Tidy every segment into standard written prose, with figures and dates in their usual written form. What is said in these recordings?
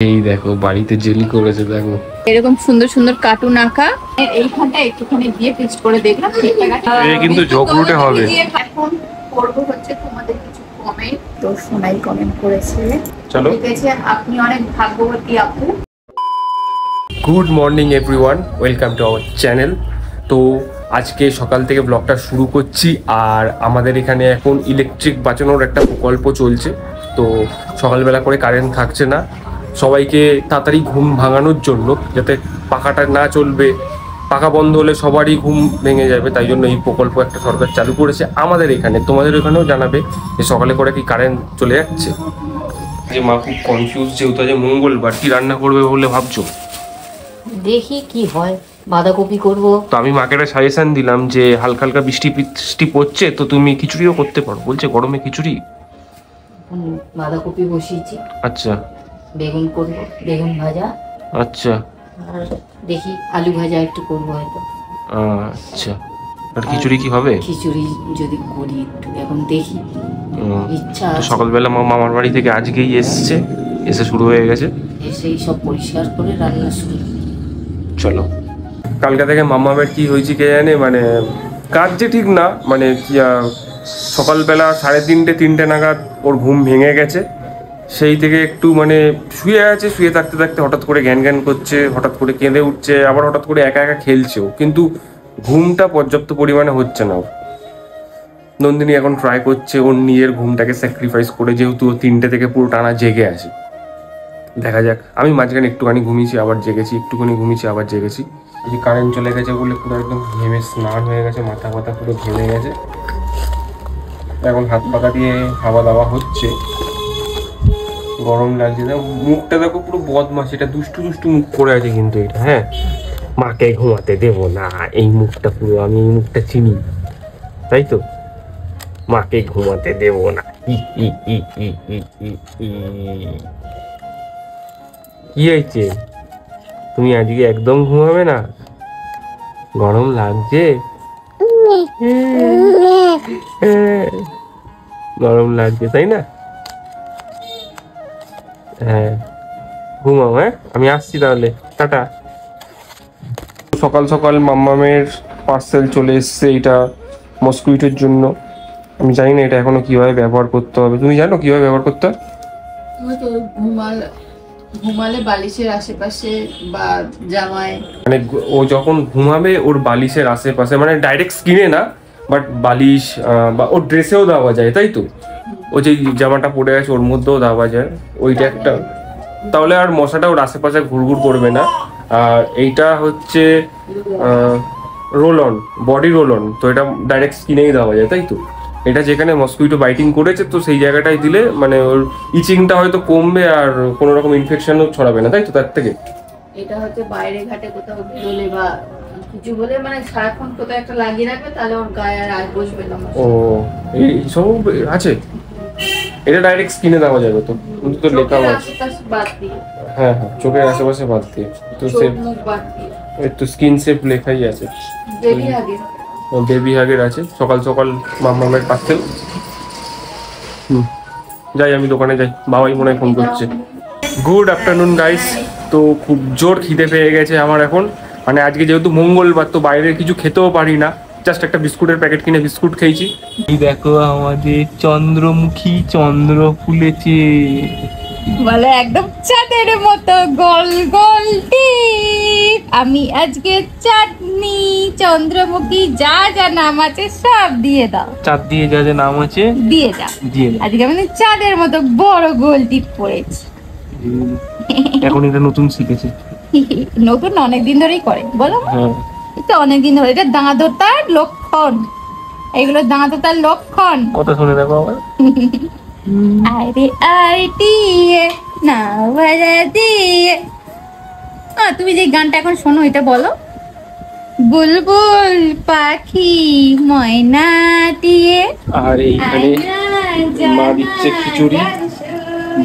এই দেখো বাড়িতে জেলি করেছে, দেখো এরকম সুন্দর সুন্দর কার্টুন আঁকা। এইখানটা একটুখানি দিয়ে টেস্ট করে দেখলাম কিন্তু ঝগড়ুটে হবে। এখন করবো হচ্ছে তোমাদের কিছু কমেন্ট। তো সোনাই কমেন্ট করেছে, চলো লিখেছে আপনি অনেক ভাগ্যবতী আপু। Good morning everyone, welcome to our channel. তো আজকে সকাল থেকে ব্লগটা শুরু করছি। আর আমাদের এখানে এখন ইলেকট্রিক বাঁচানোর একটা প্রকল্প চলছে। তো সকালবেলা করে কারেন্ট থাকছে না, সবাইকে তাড়াতাড়ি ঘুম ভাঙানোর জন্য, যাতে পাখাটা না চলবে, পাখা বন্ধ হলে সবারই ঘুম ভেঙে যাবে, তাই জন্য এই প্রকল্প একটা সরকার চালু করেছে আমাদের এখানে। তোমাদের ওখানেও জানাবে যে সকালে করে কি কারেন্ট চলে যাচ্ছে। যে মা খুব কনফিউজ, যেহেতু আজ মঙ্গলবার, কি রান্না করবে বলে ভাবছো? দেখি কি হয়, বাঁধাকপি করব। তো আমি মাকে একটা সাজেশন দিলাম যে হালকা হালকা বৃষ্টি পড়ছে, তো তুমি খিচুড়িও করতে পারো। বলছে গরমে খিচুড়ি? বাঁধাকপি বসিয়েছি, আচ্ছা বেগুন করব, বেগুন ভাজা, আচ্ছা আর দেখি আলু ভাজা একটু করবো হয়তো। আচ্ছা, আর খিচুড়ি কি হবে? খিচুড়ি যদি করি একটু, এখন দেখি, ইচ্ছা তো আছে। সকালবেলা মা মামার বাড়ি থেকে আজকেই এসে শুরু হয়ে গেছে। এসেই সব পরিষ্কার করে রান্না শুরু। চলো, কালকা থেকে মামামের কি হয়েছে কে জানে, মানে কাজ যে ঠিক না, মানে সকালবেলা 3:30 নাগাদ ওর ঘুম ভেঙে গেছে। সেই থেকে একটু মানে শুয়ে আছে, শুয়ে থাকতে থাকতে হঠাৎ করে জ্ঞান জ্ঞান করছে, হঠাৎ করে কেঁদে উঠছে, আবার হঠাৎ করে একা একা খেলছেও, কিন্তু ঘুমটা পর্যাপ্ত পরিমাণে হচ্ছে না ওর। নন্দিনী এখন ট্রাই করছে ওর নিজের ঘুমটাকে স্যাক্রিফাইস করে, যেহেতু ও 3টে থেকে পুরো টানা জেগে আছে। দেখা যাক, আমি মাঝখানে একটুখানি ঘুমিয়েছি, আবার জেগেছি, একটুখানি ঘুমিয়েছি, আবার জেগেছি। এই যে কারেন্ট চলে গেছে বলে পুরো একদম ঘেমে স্নান হয়ে গেছে, মাথা ব্যথা পুরো ঘেমে গেছে। এখন হাত পাতা দিয়ে খাওয়া দাওয়া হচ্ছে, গরম লাগছে না। মুখটা দেখো পুরো বদমাশ, এটা দুষ্টু দুষ্টু মুখ করে আছে কিন্তু এটা। হ্যাঁ, মাকে ঘুমাতে দেবো না, এই মুখটা পুরো, আমি এই মুখটা চিনি, তাই তো। মাকে ঘুমাতে দেবো না, কি হয়েছে? তুমি আজকে একদম ঘুমাবে না? গরম লাগছে? গরম লাগছে তাই না? হ্যাঁ, ঘুমাও। হ্যাঁ, আমি আসছি তাহলে, টাটা। সকাল সকাল মাম্মামের পার্সেল চলে এসছে, এটা মসকুইটোর জন্য। আমি জানি না এটা এখনো কিভাবে ব্যবহার করতে হবে। তুমি জানো কিভাবে ব্যবহার করতে হয়? ঘুমালে বালিশের আশেপাশে বা জামায়, মানে ও যখন ঘুমাবে ওর বালিশের আশেপাশে, মানে ডাইরেক্ট স্কিনে না, বাট বালিশ বা ওর ড্রেসেও দেওয়া যায়, তাই তো। ও যে জামাটা পরে আছে ওর মধ্যেও দেওয়া যায়, ওইটা একটা। তাহলে আর মশাটা ওর আশেপাশে ঘুরঘুর করবে না। আর এইটা হচ্ছে roll on, body roll on, তো এটা ডাইরেক্ট স্কিনেই দেওয়া যায়, তাই তো। এটা যেখানে মসকুইটো বাইটিং করেছে, তো সেই জায়গাটায় দিলে মানে ওর ইচিংটা হয়তো কমবে, আর কোনো রকম ইনফেকশনও ছড়াবে না, তাই তো, তার থেকে। এটা হচ্ছে বাইরে ঘাটে কোথাও বেরোলে বা কিছু বলে, মানে সারাক্ষণ কোথাও একটা লাগিয়ে রাখবে, তাহলে ওর গায়ে আর বসবে না। ও, এই সব আছে। এটা ডাইরেক্ট স্কিনে দেওয়া যাবে তো, কিন্তু তো লেখা আছে। হ্যাঁ হ্যাঁ, চোখের আশেপাশে বাদ দিয়ে, তো সেফ, একটু স্কিন সেফ লেখাই আছে। বেবি হাগের আছে। সকাল সকাল মাম্মামের পার্সেল। যাই, আমি দোকানে যাই, বাবাই মনে হয় ফোন করছে। Good afternoon guys. তো খুব জোর খিদে পেয়ে গেছে আমার এখন, মানে আজকে যেহেতু মঙ্গলবার, তো বাইরে কিছু খেতেও পারি না, জাস্ট একটা বিস্কুটের প্যাকেট কিনে বিস্কুট খেয়েছি। এই দেখো আমাদের চন্দ্রমুখী চন্দ্র ফুলেছে, বলে একদম চাঁদের মতো গোল গোল টিপ। আমি আজকে চাটনি, চন্দ্রমুখী, যা যা নাম আছে সব দিয়ে দাও। চাঁদ দিয়ে যা যা নাম আছে দিয়ে দাও, দিয়ে দাও। আজকে আমি চাঁদের মতো বড় গোল টিপ পড়েছি। এখন এটা নতুন শিখেছে। নতুন অনেকদিন ধরেই করে, বলো। হ্যাঁ, এটা অনেকদিন ধরে, এটা দাঁততার লক্ষণ, এগুলো দাঁততার লক্ষণ। কথা শুনে দেখো আবার। আরে আইটিয়ে না বাজা দিয়ে। তুমি যে গানটা এখন শোনো, এটা বলো। বুলবুল পাখি ময়নাটিয়ে। আর এইখানে মা দিচ্ছে খিচুড়ি।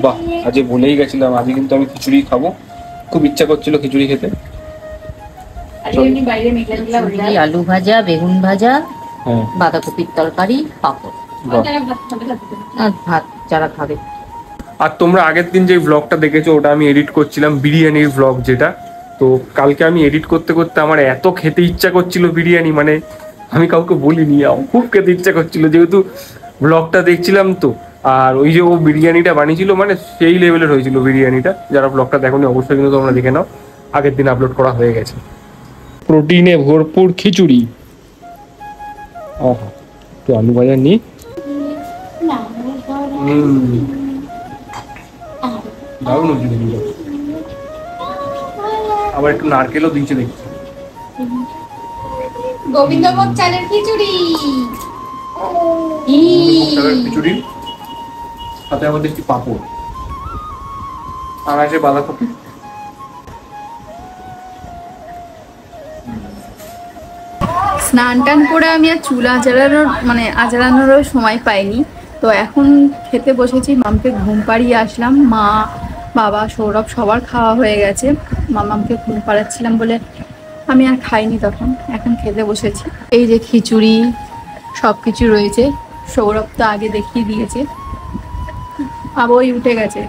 বাহ, আজ বলেই গেছিলাম আজকে কিন্তু আমি খিচুড়ি খাবো, খুব ইচ্ছা করছিল খিচুড়ি খেতে। আলু ভাজা, বেগুন ভাজা, হ্যাঁ, বাঁধাকপির তরকারি, পাঁপড়, আর ভাত যারা খাবে। আর তোমরা আগের দিন যে ব্লগটা দেখেছো ওটা আমি এডিট করছিলাম, বিরিয়ানির ব্লগ যেটা। তো কালকে আমি এডিট করতে করতে আমার এত খেতে ইচ্ছা করছিল বিরিয়ানি, মানে আমি কাউকে বলিনি, আমার খুব খেতে ইচ্ছা করছিল, যেহেতু ব্লগটা দেখছিলাম তো। আর ওই যে ও বিরিয়ানিটা বানিয়েছিল, মানে সেই লেভেলের হয়েছিল বিরিয়ানিটা। যারা ব্লগটা দেখোনি অবশ্যই কিন্তু তোমরা দেখে নাও, আগের দিন আপলোড করা হয়ে গেছে। প্রোটিনে ভরপুর খিচুড়ি, একটু আলু ভাজা নিই। দারুণ হচ্ছে দেখি, আবার একটু নারকেলও দিচ্ছে দেখছি। গোবিন্দভোগ চালের খিচুড়ি, খিচুড়ি সাথে আমাদের একটি পাঁপড় আর আছে বাঁধাকপি। স্নান টান করে আমি আর চুল আঁচড়ানোর মানে আঁচড়ানোরও সময় পাইনি। তো এখন খেতে বসেছি, মামকে ঘুম পাড়িয়ে আসলাম। মা, বাবা, সৌরভ সবার খাওয়া হয়ে গেছে। মামামকে ঘুম পাড়াচ্ছিলাম বলে আমি আর খাইনি তখন, এখন খেতে বসেছি। এই যে খিচুড়ি সব কিছু রয়েছে, সৌরভ তো আগে দেখিয়ে দিয়েছে। আবার ওই উঠে গেছে,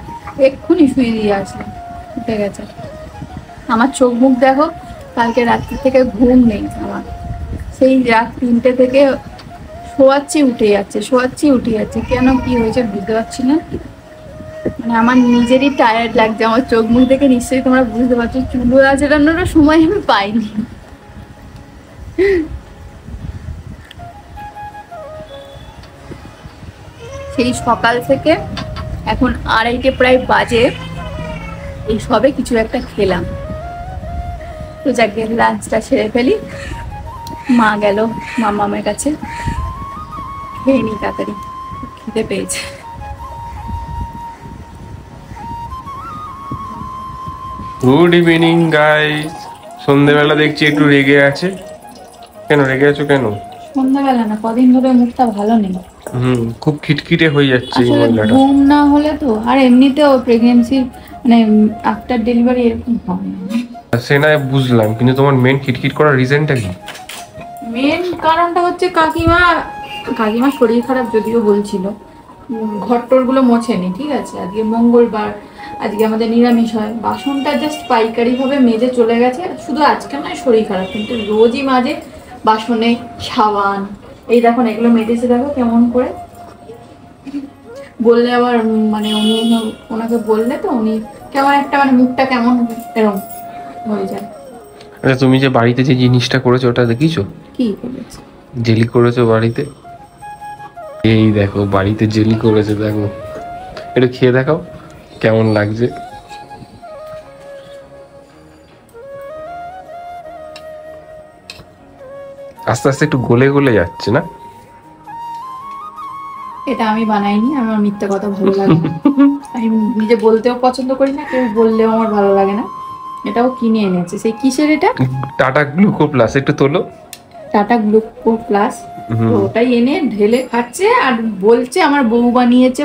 এক্ষুনি শুয়ে দিয়ে আসলাম, উঠে গেছে। আমার চোখ মুখ দেখো, কালকে রাত্রি থেকে ঘুম নেই আমার, সেই রাত 3টে থেকে শোয়াচ্ছি উঠে যাচ্ছে, শোয়াচ্ছি উঠে যাচ্ছে। কেন কি হয়েছে বুঝতে পারছি না, মানে আমার নিজেরই টায়ার্ড লাগছে। আমার চোখ মুখ দেখে নিশ্চয়ই তোমরা বুঝতে পারছো, চুলো আঁচড়ানোরও সময় আমি পাইনি। সেই সকাল থেকে এখন 2:30 প্রায় বাজে, এই সবে কিছু একটা খেলাম। তো যাকে লাঞ্চটা সেরে ফেলি। মা গেল মামামের কাছে, খেয়ে নি তাড়াতাড়ি, খিদে পেয়েছে। Good evening guys. সন্ধ্যেবেলা দেখছি একটু রেগে আছে, কেন রেগে আছো কেন? সন্ধ্যাবেলা না, কদিন ধরে মুখটা ভালো নেই, খুব খিটখিটে হয়ে যাচ্ছে এই আসলে মহিলাটা। ঘুম না হলে তো, আর এমনিতেও প্রেগনেন্সির মানে আফটার ডেলিভারি এরকম হয় না। সে না বুঝলাম, কিন্তু তোমার মেন খিটখিট করার রিজনটা কি? মেন কারণটা হচ্ছে কাকিমা শরীর খারাপ যদিও বলছিল, ঘরটরগুলো মোছেনি, ঠিক আছে। আজকে মঙ্গলবার, আজকে আমাদের নিরামিষ হয়, বাসনটা জাস্ট পাইকারি ভাবে মেজে চলে গেছে। শুধু আজকে নয়, শরীর খারাপ কিন্তু রোজই মাঝে বাসনে, সাবান, এই দেখো এগুলো মেজেছে, দেখো কেমন করে। বললে আবার মানে ওনাকে বললে তো উনি কেমন একটা মানে মুখটা কেমন এরকম হয়ে যায়। আচ্ছা, তুমি যে বাড়িতে যে জিনিসটা করেছো ওটা দেখিছো? কি করেছে? জেলি করেছো বাড়িতে, এই দেখো বাড়িতে জেলি করেছে, দেখো একটু খেয়ে দেখাও কেমন লাগছে। আস্তে আস্তে একটু গলে গলে যাচ্ছে না? এটা আমি বানাইনি, আমার মিথ্যে কথা ভালো লাগে না। আমি নিজে বলতেও পছন্দ করি না, কেউ বললেও আমার ভালো লাগে না। এটাও কিনে এনেছে, সেই কিসের এটা? টাটা গ্লুকো প্লাস, একটু তোলো। Tata Gluco plus. তো ওটাই এনে ঢেলে খাচ্ছে আর বলছে আমার বউ বানিয়েছে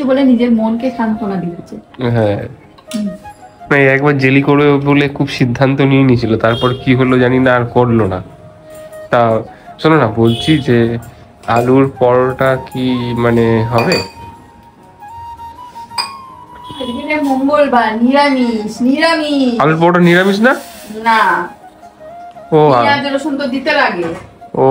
বলে নিজের মনকে সান্ত্বনা দিচ্ছে। হ্যাঁ, না একবার জেলি করবে বলে খুব সিদ্ধান্ত নিয়ে নিয়েছিল, তারপর কি হলো জানি না, আর করলো না। তা শোনো না, বলছি যে আলুর পরোটা কি মানে হবে? মঙ্গলবার, নিরামিষ। আলুর পরোটা নিরামিষ না? না, ও পেঁয়াজ রসুন তো দিতে লাগে। ও,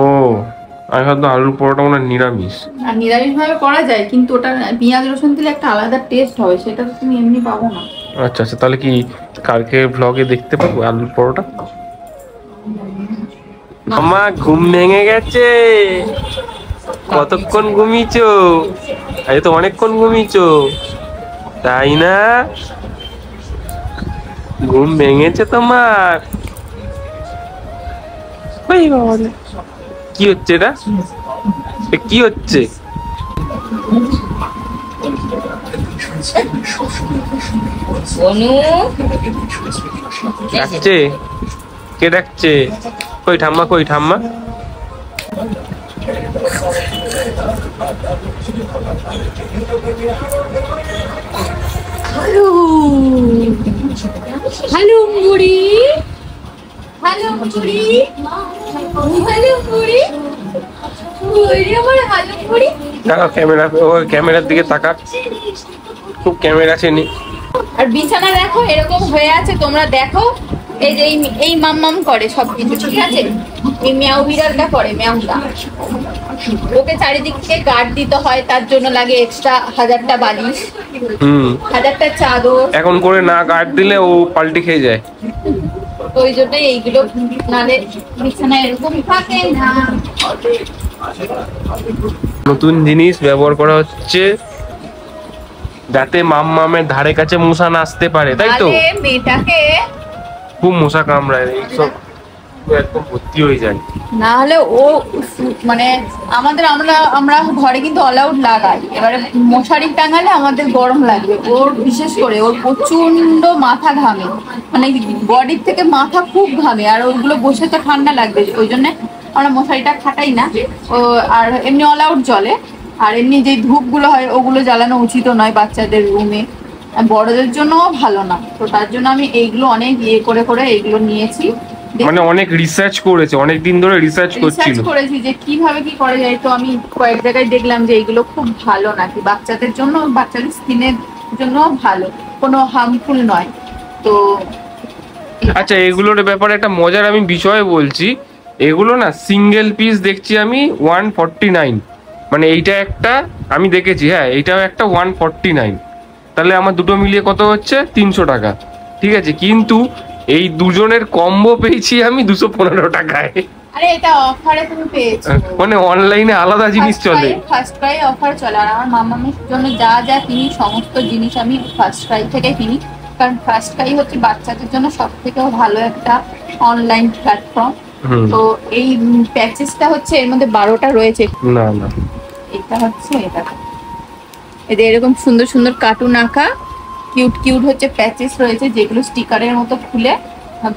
আমি ভাবতাম আলুর পরোটা মনে হয় নিরামিষ। আর নিরামিষ ভাবে করা যায়, কিন্তু ওটা পেঁয়াজ রসুন দিলে একটা আলাদা টেস্ট হবে, সেটা তো তুমি এমনি পাবো না। আচ্ছা আচ্ছা, তাহলে কি কালকে ব্লগে দেখতে পাবো আলুর পরোটা? মামা ঘুম ভেঙে গেছে। কতক্ষণ ঘুমিয়েছো? আজ তো অনেকক্ষণ ঘুমিয়েছো, তাই না? ঘুম ভেঙেছে তোমার? ওই বাবা, কি হচ্ছে এটা? কি হচ্ছে? ডাকছে? কে ডাকছে? কই ঠাম্মা, কই ঠাম্মা? হ্যালো হ্যালো বুড়ি, হ্যালো বুড়ি, হ্যালো বুড়ি, ওরে আমার হ্যালো বুড়ি। ক্যামেরার দিকে তাকা। খুব ক্যামেরা চেনে। আর বিছানা দেখো এরকম হয়ে আছে, তোমরা দেখো এই যে এই মাম করে সবকিছু, ঠিক আছে? এই মিয়াও বিড়ালটা করে, মিয়াওটা ওকে চারিদিক থেকে গার্ড দিতে হয়, তার জন্য লাগে এক্সট্রা 1000টা বালিশ, 1000টা চাদর। এখন করে না গার্ড দিলে ও পাল্টি খেয়ে যায়, তো ওই জন্যই এইগুলো, নালে বিছানা এরকম থাকে না। নতুন জিনিস ব্যবহার করা হচ্ছে যাতে মামের ধারে কাছে মশা না আসতে পারে, তাই তো? নালে মেয়েটাকে খুব মশা কামড়ায়, এইসব একদম ভর্তি হয়ে যায়। না হলে ও মানে আমরা ঘরে কিন্তু অল আউট লাগাই, এবারে মশারি টাঙালে আমাদের গরম লাগবে। ওর বিশেষ করে ওর প্রচন্ড মাথা ঘামে, মানে বডির থেকে মাথা খুব ঘামে, আর ওগুলো বসে তো ঠান্ডা লাগবে, ওই জন্য আমরা মশারিটা খাটাই না। ও আর এমনি অল আউট জ্বলে, আর এমনি যে ধূপগুলো হয় ওগুলো জ্বালানো উচিত নয় বাচ্চাদের রুমে, বড়দের জন্যও ভালো না। তো তার জন্য আমি এইগুলো অনেক করে এইগুলো নিয়েছি, মানে অনেক রিসার্চ করেছে, অনেক দিন ধরে রিসার্চ করেছি যে কিভাবে কি করা যায়। তো আমি কয়েক জায়গায় দেখলাম যে এইগুলো খুব ভালো নাকি বাচ্চাদের জন্য, বাচ্চাদের স্কিনের জন্য ভালো, কোনো হার্মফুল নয়। তো আচ্ছা, এগুলোর ব্যাপারে একটা মজার আমি বিষয় বলছি, এগুলো না সিঙ্গেল পিস দেখছি আমি 149, মানে এইটা একটা আমি দেখেছি, হ্যাঁ এইটাও একটা 149, তাহলে আমার দুটো মিলিয়ে কত হচ্ছে 300 টাকা, ঠিক আছে? কিন্তু এই দুজনের কম্বো পেয়েছি আমি 215 টাকায়। আরে এটা অফারে তুমি পেয়েছো, মানে অনলাইনে আলাদা জিনিস চলে, ফার্স্ট ক্রাই অফার চলে। আর আমার মামামের জন্য যা কিনি সমস্ত জিনিস আমি ফার্স্ট ক্রাই থেকে কিনি, কারণ ফার্স্ট ক্রাই হচ্ছে বাচ্চাদের জন্য সবথেকে ভালো একটা অনলাইন প্ল্যাটফর্ম। তো এই প্যাচেসটা হচ্ছে এর মধ্যে 12টা রয়েছে। না এটা হচ্ছে এদের এরকম সুন্দর সুন্দর কার্টুন আঁকা কিউট হচ্ছে প্যাচেস রয়েছে, যেগুলো স্টিকারের মতো খুলে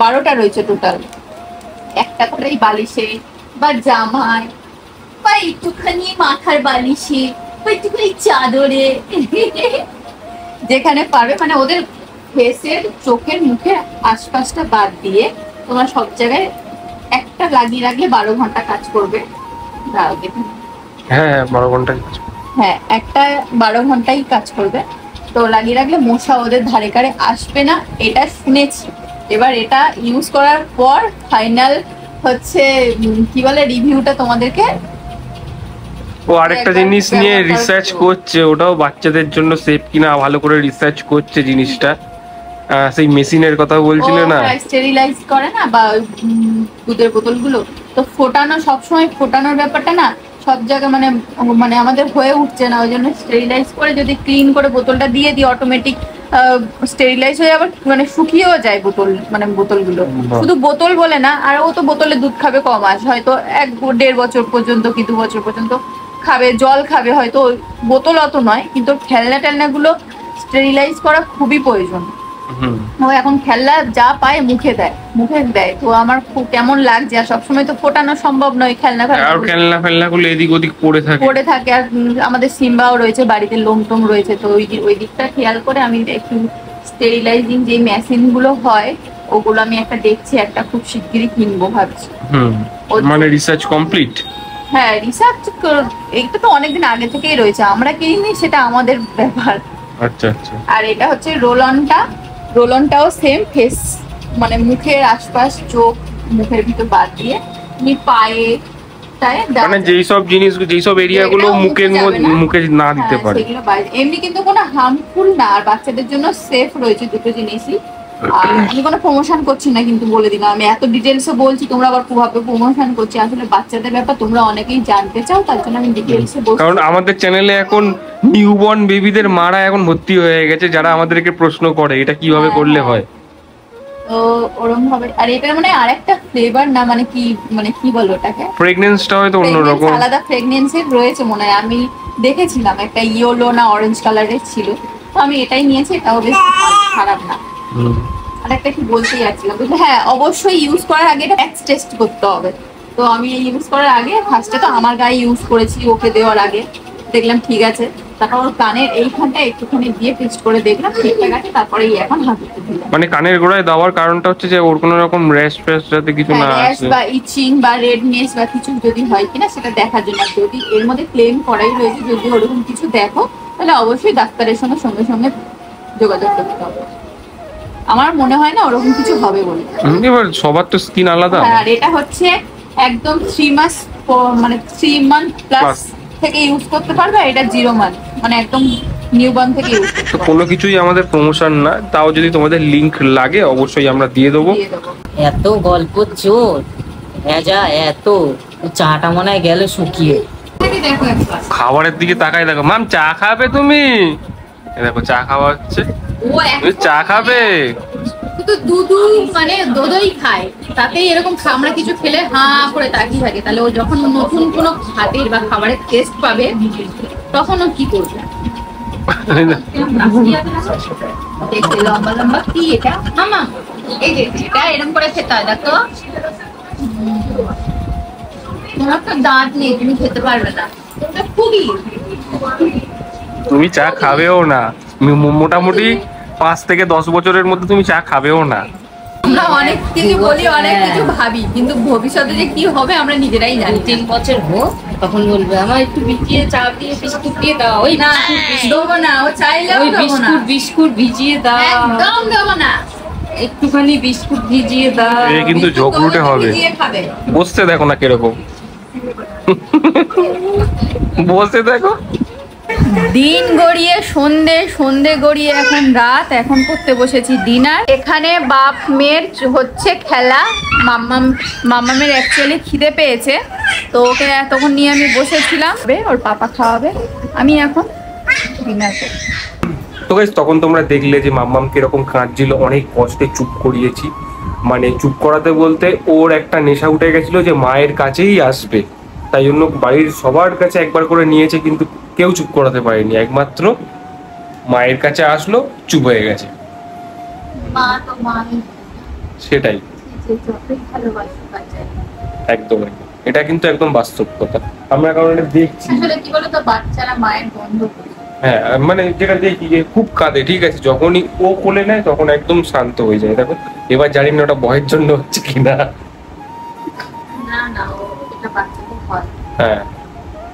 12টা রয়েছে টোটাল। একটা করেই বালিশে বা জামায় বা একটুখানি মাথার বালিশে বা একটুখানি চাদরে, যেখানে পারবে, মানে ওদের ফেসের চোখের মুখের আশপাশটা বাদ দিয়ে তোমার সব জায়গায় একটা লাগিয়ে রাখলে 12 ঘন্টা কাজ করবে। হ্যাঁ 12 ঘন্টা, হ্যাঁ একটা 12 ঘন্টাই কাজ করবে। তো লাগিয়ে রাখলে মশা ওদের ধারে কারে আসবে না, এটা শুনেছি। এবার এটা ইউজ করার পর ফাইনাল হচ্ছে কি বলে রিভিউটা তোমাদেরকে। ও আরেকটা জিনিস নিয়ে রিসার্চ করছে, ওটাও বাচ্চাদের জন্য সেফ কিনা ভালো করে রিসার্চ করছে জিনিসটা। সেই মেশিনের কথা বলছিল না, স্টেরিলাইজ করে না বা দুধের বোতলগুলো, তো ফোটানো সবসময় ফোটানোর ব্যাপারটা না সব জায়গায় মানে আমাদের হয়ে উঠছে না, ওই জন্য স্টেরিলাইজ করে যদি ক্লিন করে বোতলটা দিয়ে দিই অটোমেটিক স্টেরিলাইজ হয়ে আবার মানে শুকিয়েও যায় বোতলগুলো। শুধু বোতল বলে না, আর ও তো বোতলে দুধ খাবে কম আছে, হয়তো 1-1.5 বছর পর্যন্ত কি 2 বছর পর্যন্ত খাবে, জল খাবে হয়তো, বোতল অত নয়। কিন্তু খেলনা গুলো স্টেরিলাইজ করা খুবই প্রয়োজন। ও এখন খেলনা যা পায় মুখে দেয়, তো আমার খুব কেমন লাগছে। আর সবসময় তো ফোটানো সম্ভব নয় খেলনাগুলো এদিক ওদিক পড়ে থাকে। আর আমাদের সিম্বাও রয়েছে বাড়িতে, লোমটোম রয়েছে, তো ওই দিকটা খেয়াল করে আমি একটু স্টেরিলাইজিং যে মেশিন গুলো হয় ওগুলো আমি একটা দেখছি, একটা খুব শিগগিরই কিনবো ভাবছি। মানে রিসার্চ কমপ্লিট? হ্যাঁ রিসার্চ এইটা তো অনেকদিন আগে থেকেই রয়েছে, আমরা কিনিনি, সেটা আমাদের ব্যাপার। আচ্ছা। আর এটা হচ্ছে রোলনটাও সেম ফেস, মানে মুখের আশপাশ, চোখ মুখের ভিতর বাদ দিয়ে পায়ে, মানে যেসব এরিয়াগুলো মুখে না দিতে পারে এমনি কিন্তু কোনো হার্মফুল না, আর বাচ্চাদের জন্য সেফ রয়েছে দুটো জিনিসই। আর আমি কোনো প্রমোশন করছি না, কিন্তু বলে দিলাম আমি এত ডিটেলসে বলছি, তোমরা আবার ভাবে প্রমোশন করছি, আসলে বাচ্চাদের ব্যাপার তোমরা অনেকেই জানতে চাও, তার জন্য আমি ডিটেলসে বলছি। কারণ আমাদের চ্যানেলে এখন নিউবর্ন বেবিদের মারা এখন ভর্তি হয়ে গেছে, যারা আমাদেরকে প্রশ্ন করে এটা কিভাবে করলে হয়। তো ওরকম ভাবে, আর এটা মানে আরেকটা ফ্লেভার না, মানে কি বলো ওটাকে, ফ্রেগনেন্সটা হয়তো অন্যরকম, আলাদা ফ্রেগনেন্সের রয়েছে মনে হয়। আমি দেখেছিলাম একটা ইয়েলো না অরেঞ্জ কালারের ছিল, তো আমি এটাই নিয়েছি, এটাও বেশ খারাপ না। আর একটা কি বলতে যাচ্ছিলাম, হ্যাঁ অবশ্যই ইউজ করার আগে এটা প্যাচ টেস্ট করতে হবে। তো আমি ইউজ করার আগে ফার্স্টে তো আমার গায়ে ইউজ করেছি, ওকে দেওয়ার আগে দেখলাম ঠিক আছে, তারপর ওর কানের এইখানটা একটুখানি দিয়ে টেস্ট করে দেখলাম ঠিকঠাক আছে, তারপরে এখন হাতে দিলাম। মানে কানের গোড়ায় দেওয়ার কারণটা হচ্ছে যে ওর কোনো রকম র্যাশ যাতে কিছু না আসে, বা ইচিং বা রেডনেস বা কিছু যদি হয় কিনা সেটা দেখার জন্য। যদি এর মধ্যে ক্লেম করাই রয়েছে, যদি ওরকম কিছু দেখো তাহলে অবশ্যই ডাক্তারের সঙ্গে সঙ্গে সঙ্গে যোগাযোগ করতে হবে। আমার মনে হয় না ওরকম কিছু হবে বলে। এবার সবার তো স্কিন আলাদা। আর এটা হচ্ছে একদম 3 মাস মানে 3 মান্থ প্লাস থেকে ইউজ করতে পারবে, এটা 0 মান্থ মানে একদম নিউবর্ন থেকে ইউজ করতে তো পারবে। কোনো কিছুই আমাদের প্রমোশন না, তাও যদি তোমাদের লিংক লাগে অবশ্যই আমরা দিয়ে দেবো। দিয়ে দেবো। এত গল্প চোর যা এত চাটা মনে হয় গেল শুকিয়ে। দেখো একবার খাবারের দিকে তাকাই দেখো, মাম চা খাবে তুমি? এই দেখো চা খাওয়া হচ্ছে। ও তুমি চা খাবে? শুধু দুধু মানে দই খায়, তাতেই এরকম আমরা কিছু খেলে হাঁ করে তাকিয়ে থাকে। তাহলে ও যখন নতুন কোনো ভাতের বা খাবারের টেস্ট পাবে তখন ও কি করবে? দেখতে লম্বা লম্বা কি এটা মামা, এই যে এটা এরকম করে খেতে হয় দেখো। তোমার তো দাঁত নেই, তুমি খেতে পারবে না, এটা খুবই। তুমি চা খাবেও না মোটামুটি 5 থেকে 10 বছরের মধ্যে তুমি চা খাবেও না। আমরা অনেক কিছু বলি, অনেক কিছু ভাবি, কিন্তু ভবিষ্যতে যে কি হবে আমরা নিজেরাই জানি। 3 বছর হোক তখন বলবে আমার একটু ভিজিয়ে চা দিয়ে বিস্কুট দিয়ে দাও। ওই না দেবো না, ও চাইলেও ওই দেবো না, বিস্কুট ভিজিয়ে দাও, একদম দেবো না। একটুখানি বিস্কুট ভিজিয়ে দাও। এ কিন্তু ঝগড়ুটে হবে। ভিজিয়ে খাবে। বসতে দেখো না কিরকম বসে দেখো। দিন গড়িয়ে সন্ধে, সন্ধে গড়িয়ে এখন রাত, এখন করতে বসেছি ডিনার। এখানে বাপ মেয়ের হচ্ছে খেলা। মাম্মামের অ্যাকচুয়ালি খিদে পেয়েছে, তো ওকে তখন নিয়ে আমি বসেছিলাম, ওর পাপা খাওয়াবে, আমি এখন ডিনার করব। তো গাইস তখন তোমরা দেখলে যে মাম্মাম কিরকম কাঁদছিল, অনেক কষ্টে চুপ করিয়েছি। মানে চুপ করাতে বলতে ওর একটা নেশা উঠে গেছিল যে মায়ের কাছেই আসবে, তাই জন্য বাড়ির সবার কাছে একবার করে নিয়েছে, কিন্তু কেউ চুপ করাতে পারেনি। একমাত্র মায়ের কাছে আসলো, চুপ হয়ে গেছে। মা তো মাই, সেটাই যে যতই ভালোবাসো বাচ্চা। একদম একদম। এটা কিন্তু একদম বাস্তব কথা, আমরা কারণ এটা দেখছি। আসলে কি বলতো, বাচ্চারা মায়ের বন্ধু। হ্যাঁ মানে যেটা দেখি যে খুব কাঁদে, ঠিক আছে, যখনই ও কোলে নেয় তখন একদম শান্ত হয়ে যায়। দেখো এবার জানি না ওটা ভয়ের জন্য হচ্ছে কিনা। না না, এটা বাচ্চাদের হয়। হ্যাঁ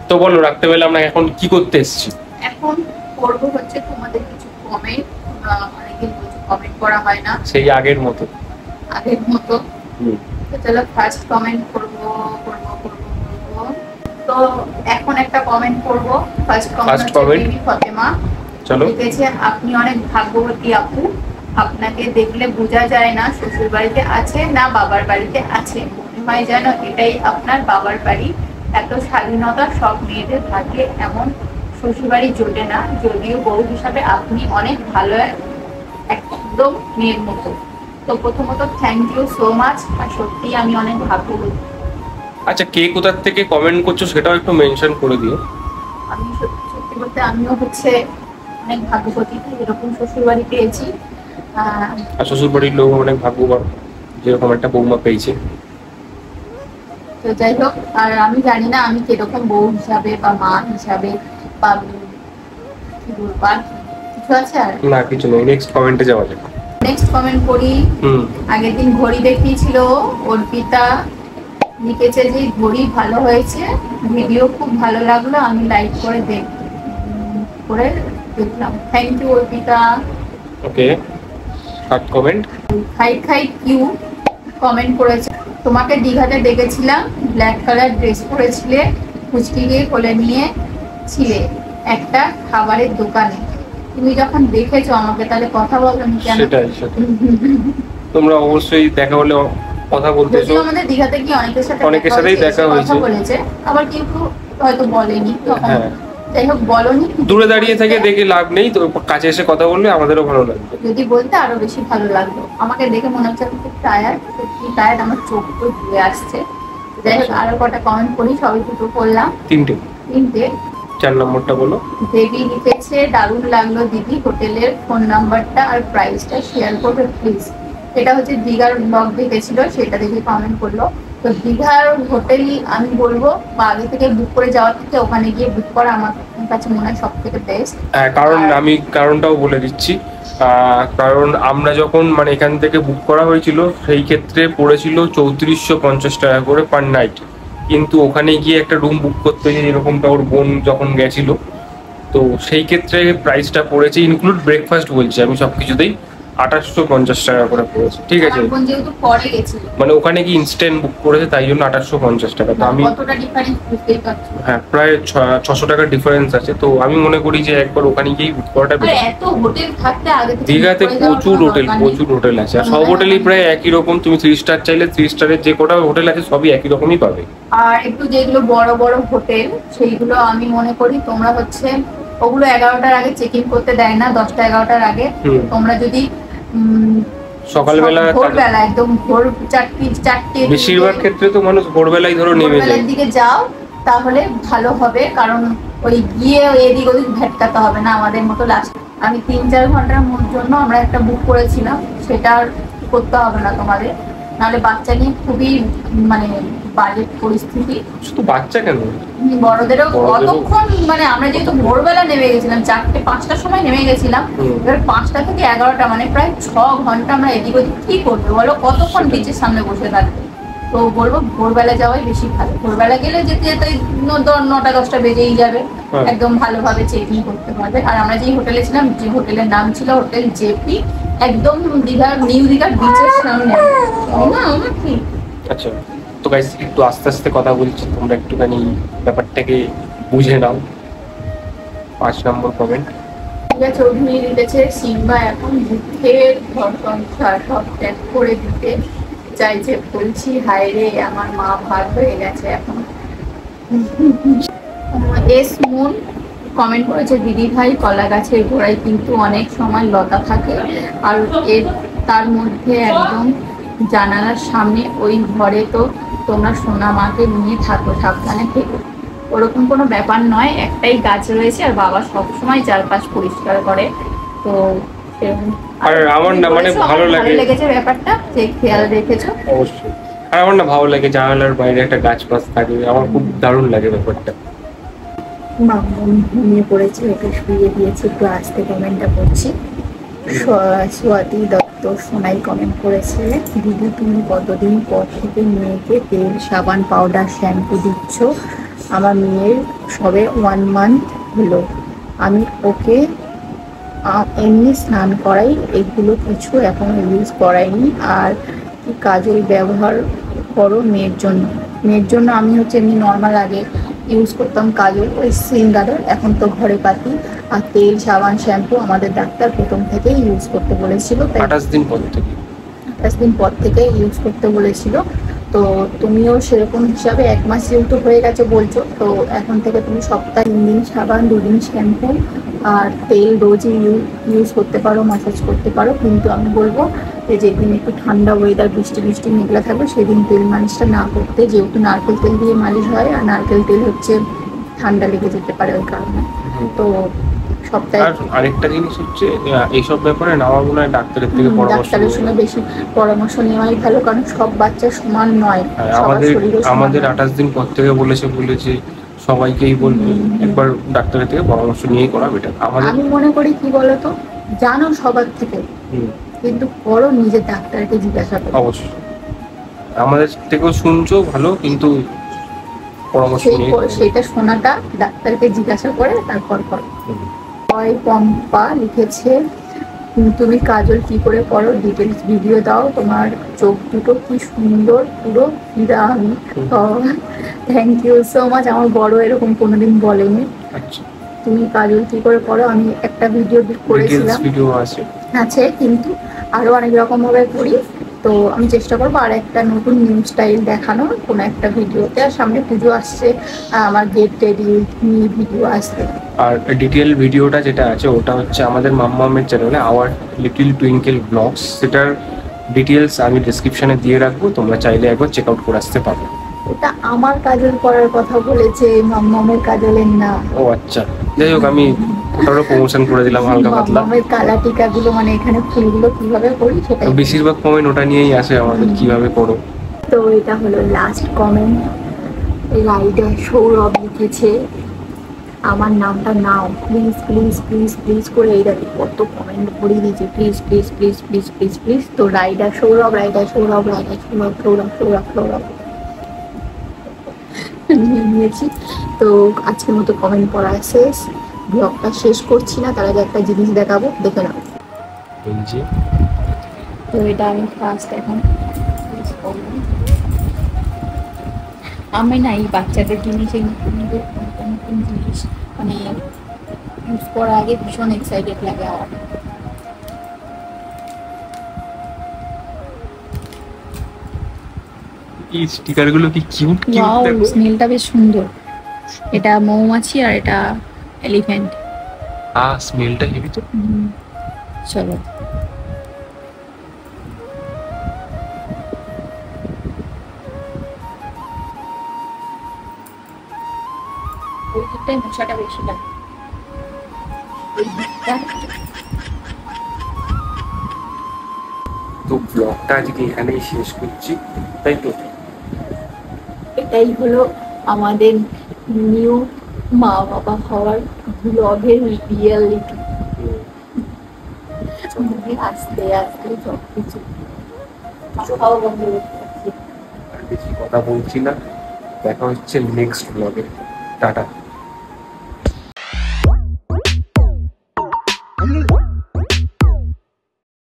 তো বলো, রাত্রেবেলা আমরা এখন কি করতে এসেছি? এখন করব হচ্ছে তোমাদের কিছু কমেন্ট। অনেকদিন কিছু কমেন্ট করা হয় না সেই আগের মতো। আগের মতো। হুম। তো চলো ফার্স্ট কমেন্ট করব। তো এখন একটা কমেন্ট করব। First First comment comment. বিবি ফাতেমা চলো। লিখেছে, আপনি অনেক ভাগ্যবতী আপু, আপনাকে দেখলে বোঝা যায় না শ্বশুর বাড়িতে আছে না বাবার বাড়িতে আছে, মনে হয় যেন এটাই আপনার বাবার বাড়ি। এত স্বাধীনতা সব মেয়েদের থাকে, এমন শ্বশুর বাড়ি জোটে না। যদিও বউ হিসাবে আপনি অনেক ভালো, একদম মেয়ের মতো। তো প্রথমত থ্যাংক ইউ সো মাচ, আর সত্যি আমি অনেক ভাগ্যবতী। আচ্ছা কে কোথার থেকে কমেন্ট করছো সেটাও একটু মেনশন করে দিও। আমি সত্যি সত্যি বলতে আমিও হচ্ছে অনেক ভাগ্যবতী, এরকম শ্বশুর বাড়ি পেয়েছি। আর শ্বশুর বাড়ির লোক অনেক ভাগ্যবান যেরকম একটা বৌমা পেয়েছে। তো যাই হোক, আর আমি জানি না আমি কিরকম বউ হিসাবে বা মা হিসাবে বা কি বলবো, আর কিছু আছে? আর না কিছু নেই, নেক্সট কমেন্টে যাওয়া যাক। নেক্সট কমেন্ট করি। হুম। আগের দিন ঘড়ি দেখিয়েছিল অর্পিতা, লিখেছে যে ঘড়ি ভালো হয়েছে, ভিডিও খুব ভালো লাগলো, আমি লাইক করে দেখলাম। Thank you Arpita. Okay, third comment. খাই খাই কিউ কমেন্ট করেছে, তোমাকে দীঘাতে দেখেছিলাম, ব্ল্যাক কালার ড্রেস পরেছিলে, ফুচকিকে কোলে নিয়ে ছিলে একটা খাবারের দোকানে। তুমি যখন দেখেছো আমাকে তাহলে কথা বলনি কেন? সেটাই সেটাই। তোমরা অবশ্যই দেখা হলে কথা বলতেছো। যদিও আমাদের দীঘাতে গিয়ে অনেকের সাথেই দেখা হয়েছে। কথা বলেছে, আবার কিন্তু হয়তো বলেনি তখন। হ্যাঁ। যাই হোক, বলনি। দূরে দাঁড়িয়ে থেকে দেখে লাভ নেই, তো কাছে এসে কথা বললে আমাদেরও ভালো লাগবে। যদি বলতে আরো বেশি ভালো লাগতো। আমাকে দেখে মনে হচ্ছে আমি খুব টায়ার্ড, সত্যি টায়ার্ড, আমার চোখ তো ধুয়ে আসছে। যাই হোক, আরো কটা কমেন্ট করি, সবই দুটো করলাম, তিনটে। 4 নম্বরটা বলো। দেবী লিখেছে, দারুণ লাগলো দিদি, হোটেলের ফোন নাম্বারটা আর প্রাইসটা শেয়ার করবে প্লিজ। এটা হচ্ছে দীঘার ব্লগ দেখেছিল, সেটা দেখে কমেন্ট করলো। তো দীঘার হোটেল আমি বলবো, বা আগে থেকে বুক করে যাওয়ার থেকে ওখানে গিয়ে বুক করা আমার কাছে মনে হয় সব থেকে বেস্ট। কারণ আমি কারণটাও বলে দিচ্ছি। কারণ আমরা যখন মানে এখান থেকে বুক করা হয়েছিল সেই ক্ষেত্রে পড়েছিল 3450 টাকা করে পার নাইট, কিন্তু ওখানে গিয়ে একটা রুম বুক করতে গিয়ে এরকমটা ওর বোন যখন গেছিল তো সেই ক্ষেত্রে প্রাইসটা পড়েছে ইনক্লুড ব্রেকফাস্ট বলছি আমি সব কিছুতেই 2850 টাকা করে পড়েছে, ঠিক আছে। আমার বোন যেহেতু পরে গেছিল, মানে ওখানে কি ইনস্ট্যান্ট বুক করেছে তাই জন্য 2850 টাকা। তো আমি কতটা ডিফারেন্স বুঝতেই পারছো। হ্যাঁ প্রায় 600 টাকার ডিফারেন্স আছে। তো আমি মনে করি যে একবার ওখানে গিয়ে বুক করাটা আর বেশি। এত হোটেল থাকতে আগে থেকে দীঘাতে book করে যাওয়ার প্রচুর কোনো হোটেল দরকার নেই। প্রচুর হোটেল আছে, আর সব হোটেলই প্রায় একই রকম। তুমি 3 স্টার চাইলে 3 স্টারের যে কটা হোটেল আছে সবই একই রকমই পাবে। আর একটু যেগুলো বড় বড় হোটেল সেইগুলো আমি মনে করি তোমরা হচ্ছে ওগুলো 11টার আগে চেক ইন করতে দেয় না, 10টা 11টার আগে। হুম। তোমরা যদি সকালবেলা ভোরবেলা একদম ভোর 4টে বেশিরভাগ ক্ষেত্রে তো মানুষ ভোরবেলায় ধরো নেমে যায়। ভোরবেলার দিকে যাও তাহলে ভালো হবে, কারণ ওই গিয়ে এদিক ওদিক ভেটকাতে হবে না আমাদের মতো। লাস্ট আমি 3-4 ঘন্টার জন্য আমরা একটা বুক করেছিলাম, সেটা আর করতে হবে না তোমাদের। নাহলে বাচ্চা নিয়ে খুবই মানে বাজে পরিস্থিতি। শুধু বাচ্চা কেন, বড়দেরও বড়দেরও। অতক্ষণ মানে আমরা যেহেতু ভোরবেলা নেমে গেছিলাম 4টে-5টার সময় নেমে গেছিলাম, এবার 5টা থেকে 11টা মানে প্রায় 6 ঘন্টা আমরা এদিক ওদিক কি করবো বলো, কতক্ষণ বিচের সামনে বসে থাকবে। তো বলবো ভোরবেলা যাওয়াই বেশি ভালো। ভোরবেলা গেলে যেতে যেতে 9টা-10টা বেজেই যাবে, হ্যাঁ। একদম ভালোভাবে চেক ইন করতে পারবে। আর আমরা যেই হোটেলে ছিলাম, যে হোটেলের নাম ছিল হোটেল জেপি, একদম নিউ দীঘার বিচের সামনে। না আমার কি আচ্ছা। তো গাইস একটু আস্তে আস্তে কথা বলছি, তোমরা একটুখানি ব্যাপারটাকে বুঝে নাও। 5 নম্বর কমেন্ট, রিয়া চৌধুরী লিখেছে, সিম্বা এখন দুঃখের ঘর সংসার সব ত্যাগ করে দিতে চাইছে, বলছি হায় রে আমার মা ভাত হয়ে গেছে এখন। এস মুন কমেন্ট করেছে, দিদি ভাই কলা গাছের গোড়ায় কিন্তু অনেক সময় লতা থাকে, আর এর তার মধ্যে একদম জানালার সামনে ওই ঘরে তো তোমরা সোনা মাকে নিয়ে থাকো, সাবধানে থেকো। ওরকম কোনো ব্যাপার নয়, একটাই গাছ রয়েছে আর বাবা সবসময় চারপাশ পরিষ্কার করে। তো সেরকম আর আমার না মানে বলেছো, ভালো আমার লাগে লেগেছে ব্যাপারটা যে খেয়াল রেখেছো। অবশ্যই। আর আমার না ভালো লাগে জানালার বাইরে একটা গাছ পাশ থাকে, আমার খুব দারুণ লাগে ব্যাপারটা। মামুন ঘুমিয়ে পড়েছে, ওকে শুয়ে দিয়েছে, একটু আস্তে কমেন্টটা করছি। সোয়াতি দত্ত সোনাই কমেন্ট করেছে, দিদি তুমি কতদিন পর থেকে মেয়েকে তেল সাবান পাউডার শ্যাম্পু দিচ্ছ? আমার মেয়ের সবে 1 মান্থ হলো, আমি ওকে এমনি স্নান করাই, এগুলো কিছু এখন ইউজ করাইনি। আর কি কাজল ব্যবহার করো মেয়ের জন্য? মেয়ের জন্য আমি হচ্ছে এমনি নর্মাল আগে ইউজ করতাম কাজল, ওই সিঙ্গারের, এখন তো ঘরে পাতি। আর তেল সাবান শ্যাম্পু আমাদের ডাক্তার প্রথম থেকেই ইউজ করতে বলেছিল, তাই 28 দিন পর থেকে। 28 দিন পর থেকে ইউজ করতে বলেছিল। তো তুমিও সেরকম হিসাবে 1 মাস যেহেতু হয়ে গেছে বলছো, তো এখন থেকে তুমি সপ্তাহে 3 দিন সাবান 2 দিন শ্যাম্পু আর তেল রোজই ইউজ করতে পারো, ম্যাসাজ করতে পারো। কিন্তু আমি বলবো যে যেদিন একটু ঠান্ডা ওয়েদার, বৃষ্টি বৃষ্টি মেঘলা থাকবে সেদিন তেল মালিশটা না করতে, যেহেতু নারকেল তেল দিয়ে মালিশ হয়, আর নারকেল তেল হচ্ছে ঠান্ডা লেগে যেতে পারে ওই কারণে। তো সপ্তাহে আর আরেকটা জিনিস হচ্ছে এইসব ব্যাপারে নেওয়া মনে হয় ডাক্তারের থেকে পরামর্শ ডাক্তারের সঙ্গে নেওয়া। বেশি পরামর্শ নেওয়াই ভালো, কারণ সব বাচ্চা সমান নয়। হ্যাঁ, সবার শরীরও সমান আমাদের নয়। 28 দিন পর থেকে বলেছে সবাইকেই বলবে একবার ডাক্তারের থেকে পরামর্শ নিয়েই করা বেটার আমাদের। আমি মনে করি কি বলতো, জানো সবার থেকে, হুম, কিন্তু করো নিজের ডাক্তারকে জিজ্ঞাসা করো। অবশ্যই আমাদের থেকেও শুনছো ভালো, কিন্তু পরামর্শ নিয়ে সেটা শোনাটা ডাক্তারকে জিজ্ঞাসা করে তারপর করো। হয় পম্পা লিখেছে, তুমি কাজল কি করে করো, ডিটেলস ভিডিও দাও, তোমার চোখ দুটো কি সুন্দর, পুরো ফিদা আমি। থ্যাংক ইউ সো মাচ, আমার বড় এরকম কোনোদিন বলেনি। আচ্ছা, তুমি কাজল কি করে করো, আমি একটা ভিডিও করেছিলাম ভিডিও আছে। আছে, কিন্তু আরো অনেক রকম ভাবে করি। তো আমি চেষ্টা করবো আর একটা নতুন নিউ স্টাইল দেখানোর কোনো একটা ভিডিওতে। আর সামনে পুজো আসছে, আমার গেট রেডি নিয়ে ভিডিও আসবে। আর ডিটেল ভিডিওটা যেটা আছে ওটা হচ্ছে আমাদের মাম্মামের চ্যানেলে, আওয়ার লিটল টুইঙ্কেল ব্লগস, সেটার ডিটেলস আমি ডিসক্রিপশনে দিয়ে রাখবো, তোমরা চাইলে একবার চেক আউট করে আসতে পারো। ওটা আমার কাজল করার কথা বলেছে, মাম্মামের কাজলের না। ও আচ্ছা, যাই হোক আমি ওটারও প্রমোশন করে দিলাম হালকা পাতলা। মাম্মামের কালা টিকাগুলো মানে এখানে ফুলগুলো কিভাবে করি সেটাই। তো বেশিরভাগ কমেন্ট ওটা নিয়েই আসে আমাদের, কিভাবে করো। তো এটা হলো লাস্ট কমেন্ট, রাইডার সৌরভ লিখেছে, আমার নামটা নাও প্লিজ প্লিজ প্লিজ প্লিজ করে। এই দেখো কত কমেন্ট ভরিয়ে দিয়েছে, please please please please please please. তো rider Sourav, rider Sourav, rider Sourav, Sourav Sourav Sourav নিয়ে নিয়েছি। তো আজকের মতো কমেন্ট পড়া শেষ। ব্লগটা শেষ করছি না, তার আগে একটা জিনিস দেখাবো, দেখে নাও। এই যে তো এটা আমি ফার্স্ট এখন use করবো। আমি না এই বাচ্চাদের জিনিস, এই নতুন নতুন জিনিস মানে ইউজ করার আগে ভীষণ এক্সাইটেড লাগে আমার। এই স্টিকার গুলো কি কিউট ওয়াও, কিউট দেখো। স্মেলটা বেশ সুন্দর। এটা মৌমাছি আর এটা এলিফ্যান্ট। স্মেলটা হেভি তো। চলো ওই দিকটায় মশাটা বেশি লাগে, ওই দিকটা। তো ব্লগটা আজকে এখানেই শেষ করছি, তাই তো। এটাই হলো আমাদের নিউ মা বাবা হওয়ার ব্লগের রিয়ালিটি। আস্তে আস্তে সবকিছু খাওয়া বন্ধ করতে পারছি। আর বেশি কথা বলছি না, দেখা হচ্ছে নেক্সট ব্লগে। টাটা।